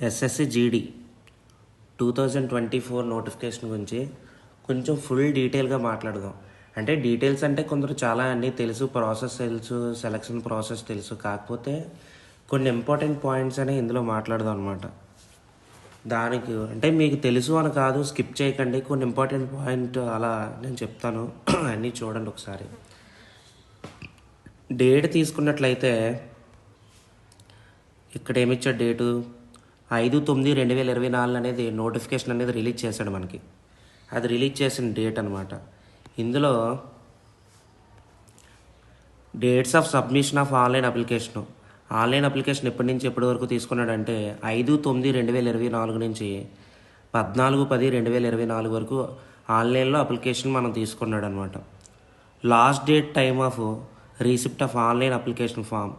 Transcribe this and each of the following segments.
SSC GD 2024 notification గురించి కొంచెం full డీటెయిల్గా మాట్లాడదాం. అంటే డీటెయిల్స్ అంటే కొందరు చాలా అన్నీ తెలుసు, ప్రాసెస్ తెలుసు, సెలక్షన్ ప్రాసెస్ తెలుసు. కాకపోతే కొన్ని ఇంపార్టెంట్ పాయింట్స్ అనేవి ఇందులో మాట్లాడదాం అనమాట. దానికి అంటే మీకు తెలుసు అని కాదు, స్కిప్ చేయకండి. కొన్ని ఇంపార్టెంట్ పాయింట్ అలా నేను చెప్తాను, అన్నీ చూడండి ఒకసారి. డేట్ తీసుకున్నట్లయితే ఇక్కడ ఏమిచ్చాడు డేటు 5/9/2024 అనేది నోటిఫికేషన్ అనేది రిలీజ్ చేశాడు మనకి. అది రిలీజ్ చేసిన డేట్ అనమాట. ఇందులో dates of submission of online application ఎప్పటి నుంచి ఎప్పటి వరకు తీసుకున్నాడంటే 5/9/2024 నుంచి 14/10/2024 వరకు ఆన్లైన్లో అప్లికేషన్ మనం తీసుకున్నాడు అనమాట. Last date time of receipt of online application form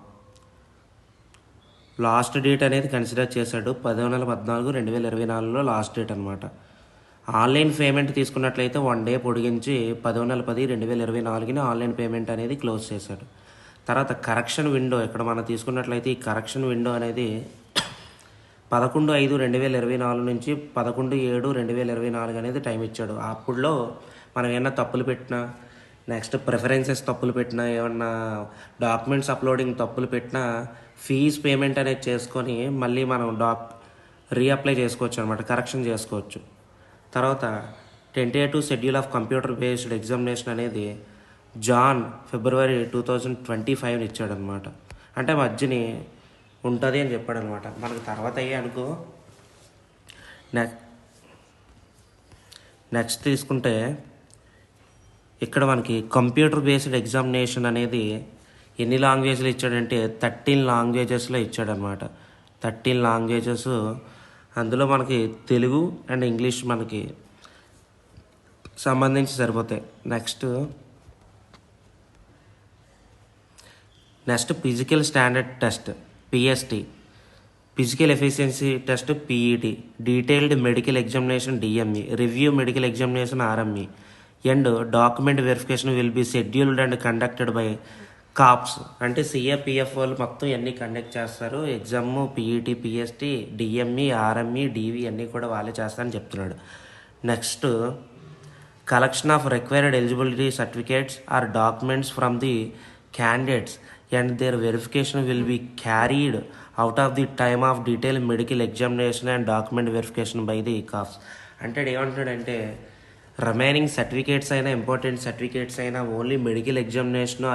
last date అనేది కన్సిడర్ చేశాడు. 10/14/2024లో లాస్ట్ డేట్ అనమాట. ఆన్లైన్ పేమెంట్ తీసుకున్నట్లయితే 1 డే పొడిగించి 10/10/2024 ఆన్లైన్ పేమెంట్ అనేది క్లోజ్ చేశాడు. తర్వాత కరెక్షన్ విండో ఇక్కడ మనం తీసుకున్నట్లయితే ఈ కరెక్షన్ విండో అనేది 11/5/2024 నుంచి 11/7/2024 అనేది టైం ఇచ్చాడు. అప్పుడులో మనం ఏమన్నా తప్పులు పెట్టినా, నెక్స్ట్ ప్రిఫరెన్సెస్ తప్పులు పెట్టినా, ఏమన్నా డాక్యుమెంట్స్ అప్లోడింగ్ తప్పులు పెట్టినా ఫీజ్ పేమెంట్ అనేది చేసుకొని మళ్ళీ మనం రీఅప్లై చేసుకోవచ్చు అనమాట, కరెక్షన్ చేసుకోవచ్చు. తర్వాత tentative schedule of computer based examination అనేది February 2025 ఇచ్చాడనమాట. అంటే మధ్యని ఉంటుంది అని చెప్పాడనమాట. మనకు తర్వాత అయ్యే అనుకో. నెక్స్ట్ తీసుకుంటే ఇక్కడ మనకి కంప్యూటర్ బేస్డ్ ఎగ్జామినేషన్ అనేది ఎన్ని లాంగ్వేజ్లు ఇచ్చాడంటే 13 లాంగ్వేజెస్లో ఇచ్చాడనమాట. 13 లాంగ్వేజెస్, అందులో మనకి తెలుగు అండ్ ఇంగ్లీష్ మనకి సంబంధించి సరిపోతాయి. Next physical standard test PST, physical efficiency test PET, detailed medical examination DME, review medical examination RME and document verification will be scheduled and conducted by caps. అంటే సిఏపిఎఫ్ వాళ్ళు మొత్తం ఇవన్నీ conduct చేస్తారు. Exam, PET, PST, DME, RME, DV అన్నీ కూడా వాళ్ళే చేస్తారని చెప్తున్నాడు. Next collection of required eligibility certificates or documents from the candidates and their verification will be carried out of the time of detail medical examination and document verification by the CAPs. అంటే ఏమంటాడంటే remaining certificates అయినా, important certificates అయినా only medical examination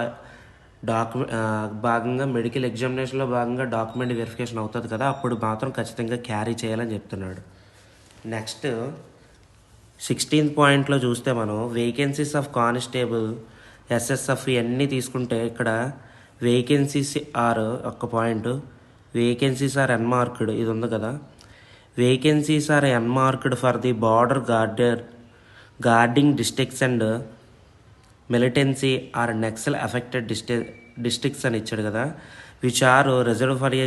భాగంగా medical ఎగ్జామినేషన్లో భాగంగా document verification అవుతుంది కదా, అప్పుడు మాత్రం ఖచ్చితంగా క్యారీ చేయాలని చెప్తున్నాడు. నెక్స్ట్ 16th పాయింట్లో చూస్తే మనం వేకెన్సీస్ ఆఫ్ కానిస్టేబుల్, ఎస్ఎస్ఎఫ్ ఇవన్నీ తీసుకుంటే ఇక్కడ వేకెన్సీస్ ఆర్ ఒక్క పాయింట్, వేకెన్సీస్ ఆర్ అన్మార్క్డ్ ఇది ఉంది కదా. Vacancies are unmarked for the border guarding districts and militancy or naxal affected districts అని ఇచ్చాడు కదా, which are reserve for a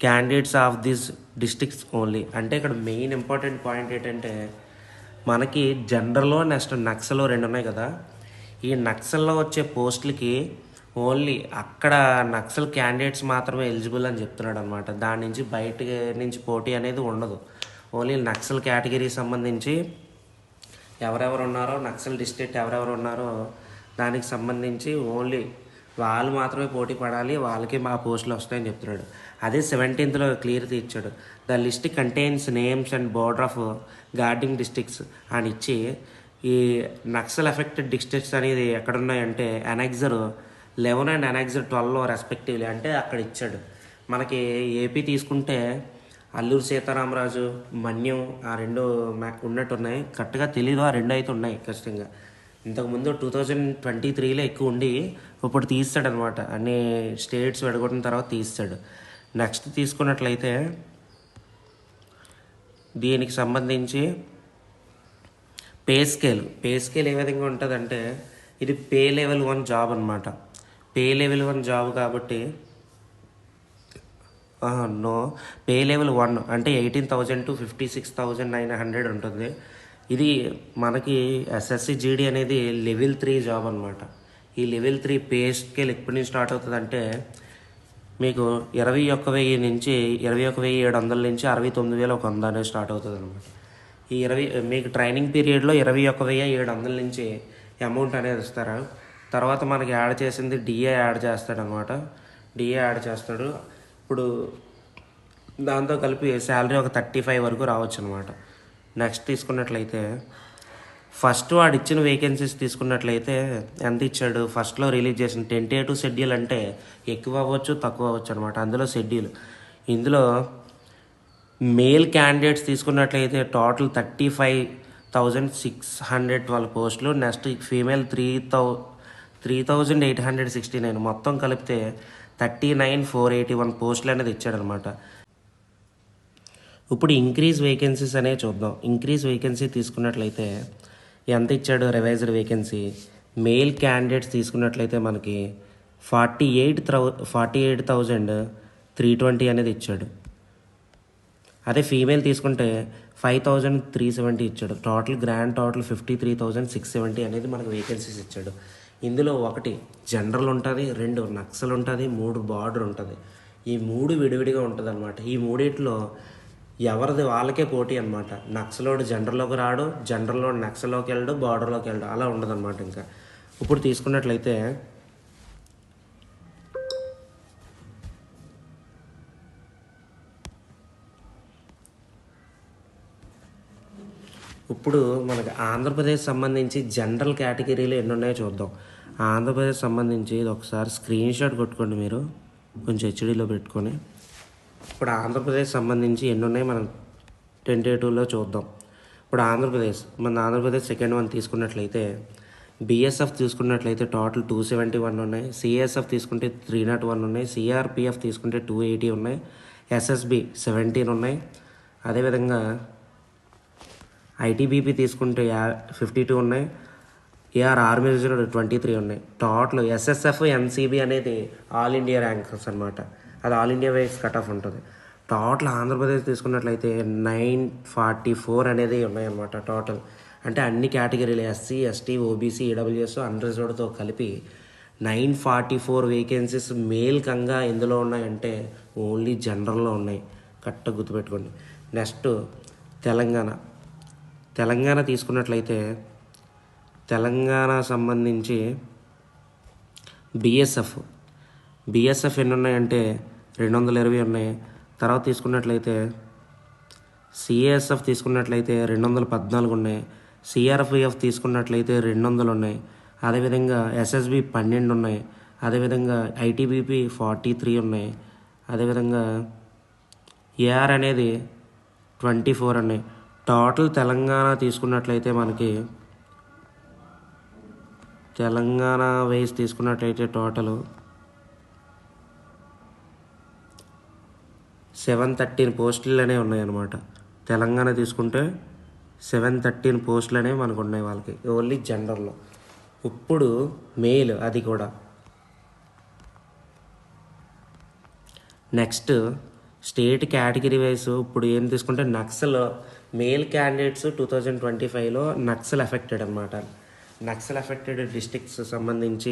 candidates of this districts only. అంటే ఇక్కడ మెయిన్ ఇంపార్టెంట్ పాయింట్ ఏంటంటే మనకి జనరల్లో నెక్స్ట్ నక్సల్లో 2 ఉన్నాయి కదా. ఈ నక్సల్లో వచ్చే పోస్టులకి ఓన్లీ అక్కడ నక్సల్ క్యాండిడేట్స్ మాత్రమే ఎలిజిబుల్ అని చెప్తున్నాడు అనమాట. దాని నుంచి బయట నుంచి పోటీ అనేది ఉండదు. ఓన్లీ నక్సల్ కేటగిరీ సంబంధించి ఎవరెవరు ఉన్నారో, నక్సల్ డిస్ట్రిక్ట్ ఎవరెవరు ఉన్నారో దానికి సంబంధించి ఓన్లీ వాళ్ళు మాత్రమే పోటీ పడాలి, వాళ్ళకి మా పోస్టులు వస్తాయని చెప్తున్నాడు. అదే 17th క్లియర్గా ఇచ్చాడు. The list contains names and border of guarding districts అని ఇచ్చి ఈ నక్సల్ ఎఫెక్టెడ్ డిస్ట్రిక్ట్స్ అనేది ఎక్కడున్నాయంటే అనెక్సర్ 11 అండ్ అనెక్సర్ 12 రెస్పెక్టివ్లీ అంటే అక్కడ ఇచ్చాడు. మనకి ఏపీ తీసుకుంటే అల్లూరు సీతారామరాజు, మన్యం ఆ 2 ఉన్నట్టున్నాయి. కరెక్ట్గా తెలీదు, ఆ 2 అయితే ఉన్నాయి ఖచ్చితంగా. ఇంతకుముందు 2023లో ఎక్కువ ఉండి ఇప్పుడు తీస్తాడనమాట. అన్ని స్టేట్స్ విడగొట్టిన తర్వాత తీస్తాడు. నెక్స్ట్ తీసుకున్నట్లయితే దీనికి సంబంధించి పే స్కేల్ ఏ విధంగా ఉంటుందంటే ఇది పే లెవెల్ 1 జాబ్ అనమాట. పే లెవెల్ 1 జాబ్ కాబట్టి పే లెవెల్ 1 అంటే 18,000 to 56,900 ఉంటుంది. ఇది మనకి ఎస్ఎస్సి జీడీ అనేది లెవెల్ 3 జాబ్ అనమాట. ఈ లెవెల్ 3 పే స్కేల్ ఎప్పటి నుంచి స్టార్ట్ అవుతుంది అంటే మీకు 21,000 నుంచి 21,700 నుంచి 69,100 అనేది స్టార్ట్ అవుతుంది అనమాట. ఈ మీకు ట్రైనింగ్ పీరియడ్లో 21,700 నుంచి అమౌంట్ అనేది ఇస్తారు. తర్వాత మనకి యాడ్ చేసింది డిఏ యాడ్ చేస్తాడనమాట. డిఏ యాడ్ చేస్తాడు. ఇప్పుడు దాంతో కలిపి శాలరీ ఒక 35 వరకు రావచ్చు అనమాట. నెక్స్ట్ తీసుకున్నట్లయితే ఫస్ట్ వాడు ఇచ్చిన వేకెన్సీస్ తీసుకున్నట్లయితే ఎంత ఇచ్చాడు, ఫస్ట్లో రిలీజ్ చేసిన టెంటేటివ్ షెడ్యూల్ అంటే ఎక్కువ అవ్వచ్చు తక్కువ అవ్వచ్చు అనమాట. అందులో షెడ్యూల్ ఇందులో మేల్ క్యాండిడేట్స్ తీసుకున్నట్లయితే టోటల్ 35,612 పోస్టులు. నెక్స్ట్ ఫీమేల్ 3,869, మొత్తం కలిపితే 39,481 పోస్టులు అనేది ఇచ్చాడనమాట. ఇప్పుడు ఇంక్రీజ్ వేకెన్సీస్ అనేవి చూద్దాం. ఇంక్రీజ్ వేకెన్సీ తీసుకున్నట్లయితే ఎంత ఇచ్చాడు, రివైజ్డ్ వేకెన్సీ మేల్ క్యాండిడేట్స్ తీసుకున్నట్లయితే మనకి 48,320 అనేది ఇచ్చాడు. అదే ఫీమేల్ తీసుకుంటే 5,370 ఇచ్చాడు. గ్రాండ్ టోటల్ 53,670 అనేది మనకు వేకెన్సీస్ ఇచ్చాడు. ఇందులో 1 జనరల్ ఉంటుంది, 2 నక్సల్ ఉంటుంది, 3 బార్డర్ ఉంటుంది. ఈ 3 విడివిడిగా ఉంటుంది అనమాట. ఈ మూడిట్లో ఎవరిది వాళ్ళకే పోటీ అనమాట. నక్సలోడు జనరల్లోకి రాడు, జనరల్లోడు నక్సల్లోకి వెళ్ళడు, బార్డర్లోకి వెళ్ళడు, అలా ఉండదు అనమాట. ఇంకా ఇప్పుడు తీసుకున్నట్లయితే ఇప్పుడు మనకు ఆంధ్రప్రదేశ్ సంబంధించి జనరల్ కేటగిరీలు ఎన్ని ఉన్నాయో చూద్దాం. ఆంధ్రప్రదేశ్ సంబంధించి ఇది ఒకసారి స్క్రీన్ షాట్ కొట్టుకోండి మీరు, కొంచెం హెచ్డీలో పెట్టుకొని. ఇప్పుడు ఆంధ్రప్రదేశ్ సంబంధించి ఎన్ని ఉన్నాయి మనం టెంటేటివ్లో చూద్దాం. ఇప్పుడు మన ఆంధ్రప్రదేశ్ సెకండ్ వన్ తీసుకున్నట్లయితే బిఎస్ఎఫ్ తీసుకున్నట్లయితే టోటల్ 271 ఉన్నాయి. సిఎస్ఎఫ్ తీసుకుంటే 301 ఉన్నాయి. సిఆర్పిఎఫ్ తీసుకుంటే 280 ఉన్నాయి. ఎస్ఎస్బి 17 ఉన్నాయి. అదేవిధంగా ఐటీబీపీ తీసుకుంటే 52 ఉన్నాయి. ఏఆర్ ఆర్మీ రిజర్వ్ 23 ఉన్నాయి. టోటల్ ఎస్ఎస్ఎఫ్ ఎన్సీబీ అనేది ఆల్ ఇండియా ర్యాంకర్స్ అనమాట. అది all India wise cut off ఉంటుంది. టోటల్ ఆంధ్రప్రదేశ్ తీసుకున్నట్లయితే 944 అనేది ఉన్నాయన్నమాట టోటల్. అంటే అన్ని కేటగిరీలు ఎస్సీ, ఎస్టీ, ఓబీసీ, ఈడబ్ల్యూఎస్, అన్రిజర్వ్డ్తో కలిపి 944 వేకెన్సీస్ మేల్కంగా ఎందులో ఉన్నాయంటే ఓన్లీ జనరల్లో ఉన్నాయి. కరెక్ట్గా గుర్తుపెట్టుకోండి. నెక్స్ట్ తెలంగాణ తీసుకున్నట్లయితే తెలంగాణ సంబంధించి బిఎస్ఎఫ్ ఎన్ని ఉన్నాయంటే 220 ఉన్నాయి. తర్వాత తీసుకున్నట్లయితే సిఏఎస్ఎఫ్ తీసుకున్నట్లయితే 214 ఉన్నాయి. సిఆర్పిఎఫ్ తీసుకున్నట్లయితే 200 ఉన్నాయి. అదేవిధంగా ఎస్ఎస్బి 12 ఉన్నాయి. అదేవిధంగా ఐటీబీపీ 43 ఉన్నాయి. అదేవిధంగా ఏఆర్ అనేది 24 ఉన్నాయి. టోటల్ తెలంగాణ తీసుకున్నట్లయితే మనకి తెలంగాణ వైజ్ తీసుకున్నట్లయితే టోటల్ 713 పోస్టులు అనేవి ఉన్నాయన్నమాట. తెలంగాణ తీసుకుంటే 713 పోస్టులు అనేవి మనకు ఉన్నాయి వాళ్ళకి ఓన్లీ జనరల్లో. ఇప్పుడు మేల్ అది కూడా. నెక్స్ట్ స్టేట్ కేటగిరీ వైజ్ ఇప్పుడు ఏం తీసుకుంటే నక్సల్ మేల్ క్యాండిడేట్స్ 2025లో నక్సల్ ఎఫెక్టెడ్ అనమాట. నక్సల్ ఎఫెక్టెడ్ డిస్ట్రిక్ట్స్ సంబంధించి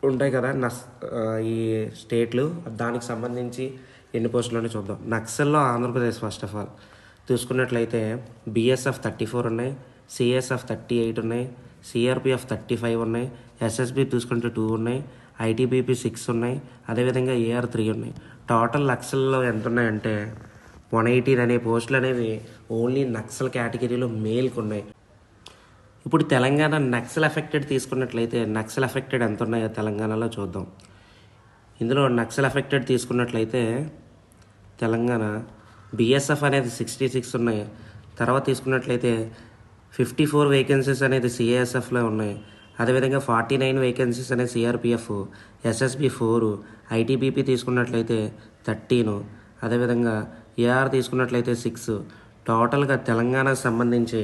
ఉంటాయి కదా ఈ స్టేట్లు, దానికి సంబంధించి ఎన్ని పోస్టులు చూద్దాం. నక్సల్లో ఆంధ్రప్రదేశ్ ఫస్ట్ ఆఫ్ ఆల్ చూసుకున్నట్లయితే బిఎస్ఎఫ్ 34 ఉన్నాయి. సిఎస్ఎఫ్ 38 ఉన్నాయి. సిఆర్పిఎఫ్ 35 ఉన్నాయి. ఎస్ఎస్బి చూసుకుంటే 2 ఉన్నాయి. ఐటీబీపీ 6 ఉన్నాయి. అదేవిధంగా ఏఆర్ 3 ఉన్నాయి. టోటల్ నక్సల్లో ఎంత ఉన్నాయంటే 118 అనే పోస్టులు అనేవి ఓన్లీ నక్సల్ కేటగిరీలో మేల్కి ఉన్నాయి. ఇప్పుడు తెలంగాణ నక్సల్ ఎఫెక్టెడ్ తీసుకున్నట్లయితే నక్సల్ ఎఫెక్టెడ్ ఎంత ఉన్నాయో తెలంగాణలో చూద్దాం. ఇందులో నక్సల్ ఎఫెక్టెడ్ తీసుకున్నట్లయితే తెలంగాణ బిఎస్ఎఫ్ అనేది 66 ఉన్నాయి. తర్వాత తీసుకున్నట్లయితే 54 వేకెన్సీస్ అనేది సిఏఎస్ఎఫ్లో ఉన్నాయి. అదేవిధంగా 49 వేకెన్సీస్ అనేది సిఆర్పిఎఫ్, ఎస్ఎస్బి 4, ఐటీబీపీ తీసుకున్నట్లయితే 13, అదేవిధంగా ఏఆర్ తీసుకున్నట్లయితే 6. టోటల్గా తెలంగాణకు సంబంధించి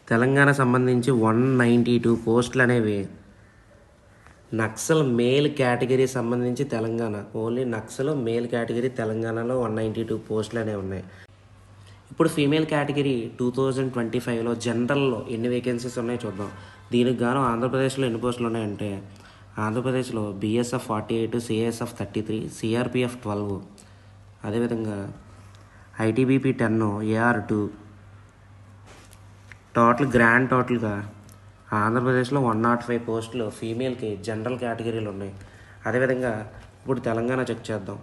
192 పోస్టులు అనేవి నక్సల్ మేల్ కేటగిరీ సంబంధించి Telangana only Naxal male category తెలంగాణలో 192 పోస్టులు అనేవి ఉన్నాయి. ఇప్పుడు ఫీమేల్ కేటగిరీ 2025లో జనరల్లో ఎన్ని వేకెన్సీస్ ఉన్నాయో చూద్దాం. దీనికి గాను ఆంధ్రప్రదేశ్లో ఎన్ని పోస్టులు ఉన్నాయంటే ఆంధ్రప్రదేశ్లో బిఎస్ఎఫ్ 48, సిఐఎస్ఎఫ్ 33, సిఆర్పిఎఫ్ 12, అదేవిధంగా ఐటీబీపీ 10, ఏఆర్ 2. గ్రాండ్ టోటల్గా ఆంధ్రప్రదేశ్లో 105 పోస్టులు ఫీమేల్కి జనరల్ కేటగిరీలు ఉన్నాయి. అదేవిధంగా ఇప్పుడు తెలంగాణ చెక్ చేద్దాం.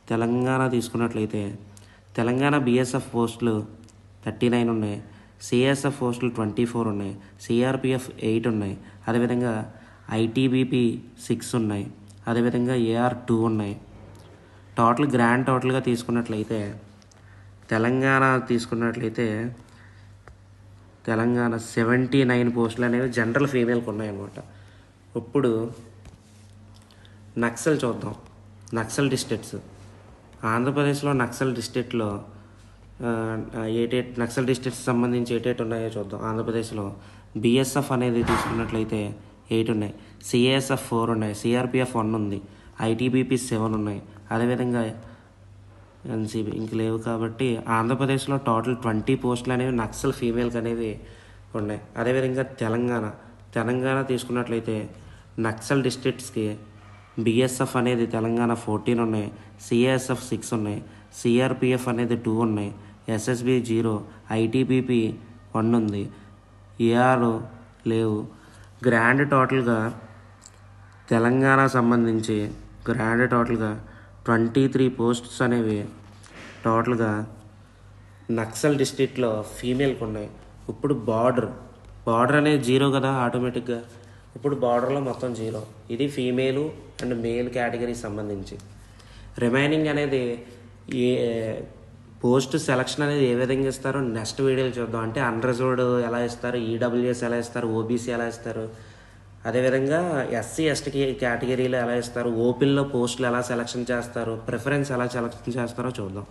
తెలంగాణ తీసుకున్నట్లయితే తెలంగాణ బిఎస్ఎఫ్ పోస్టులు 39 ఉన్నాయి, సిఎస్ఎఫ్ పోస్టులు 24 ఉన్నాయి, సిఆర్పిఎఫ్ 8 ఉన్నాయి, అదేవిధంగా ఐటీబీపీ 6 ఉన్నాయి, అదేవిధంగా ఏఆర్ 2 ఉన్నాయి. గ్రాండ్ టోటల్గా తీసుకున్నట్లయితే తెలంగాణ 79 పోస్టులు అనేవి జనరల్ ఫీమేల్కి ఉన్నాయన్నమాట. ఇప్పుడు నక్సల్ చూద్దాం. నక్సల్ డిస్ట్రిక్ట్స్ ఆంధ్రప్రదేశ్లో నక్సల్ డిస్ట్రిక్ట్లో నక్సల్ డిస్ట్రిక్ట్స్ సంబంధించి ఏటేటి ఉన్నాయో చూద్దాం. ఆంధ్రప్రదేశ్లో బిఎస్ఎఫ్ అనేది తీసుకున్నట్లయితే 8 ఉన్నాయి, సిఏఎస్ఎఫ్ 4 ఉన్నాయి, సిఆర్పిఎఫ్ 1 ఉంది, ఐటీబీపీ 7 ఉన్నాయి, అదేవిధంగా ఎన్సీబీ ఇంక లేవు. కాబట్టి ఆంధ్రప్రదేశ్లో టోటల్ 20 పోస్టులు అనేవి నక్సల్ ఫీమేల్కి అనేవి ఉన్నాయి. అదేవిధంగా తెలంగాణ తీసుకున్నట్లయితే నక్సల్ డిస్ట్రిక్ట్స్కి బిఎస్ఎఫ్ అనేది తెలంగాణ 14 ఉన్నాయి, సిఏఎస్ఎఫ్ 6 ఉన్నాయి, సిఆర్పిఎఫ్ అనేది 2 ఉన్నాయి, ఎస్ఎస్బి 0, ఐటీబీపీ 1 ఉంది, ఏఆర్ లేవు. గ్రాండ్ టోటల్గా తెలంగాణ సంబంధించి 23 పోస్ట్స్ అనేవి టోటల్గా నక్సల్ డిస్ట్రిక్ట్లో ఫీమేల్కి ఉన్నాయి. ఇప్పుడు బార్డర్ అనేది 0 కదా ఆటోమేటిక్గా. ఇప్పుడు బార్డర్లో మొత్తం 0. ఇది ఫీమేలు అండ్ మేల్ కేటగిరీకి సంబంధించి. రిమైనింగ్ అనేది ఏ పోస్ట్ సెలక్షన్ అనేది ఏ విధంగా ఇస్తారో నెక్స్ట్ వీడియోలో చూద్దాం. అంటే అన్రిజర్వ్డ్ ఎలా ఇస్తారు, ఈడబ్ల్యూఎస్ ఎలా ఇస్తారు, ఓబీసీ ఎలా ఇస్తారు, అదేవిధంగా ఎస్సీ ఎస్టీ కేటగిరీలో ఎలా ఇస్తారు, ఓపెన్లో పోస్టులు ఎలా సెలక్షన్ చేస్తారు, ప్రిఫరెన్స్ ఎలా సెలక్షన్ చేస్తారో చూద్దాం.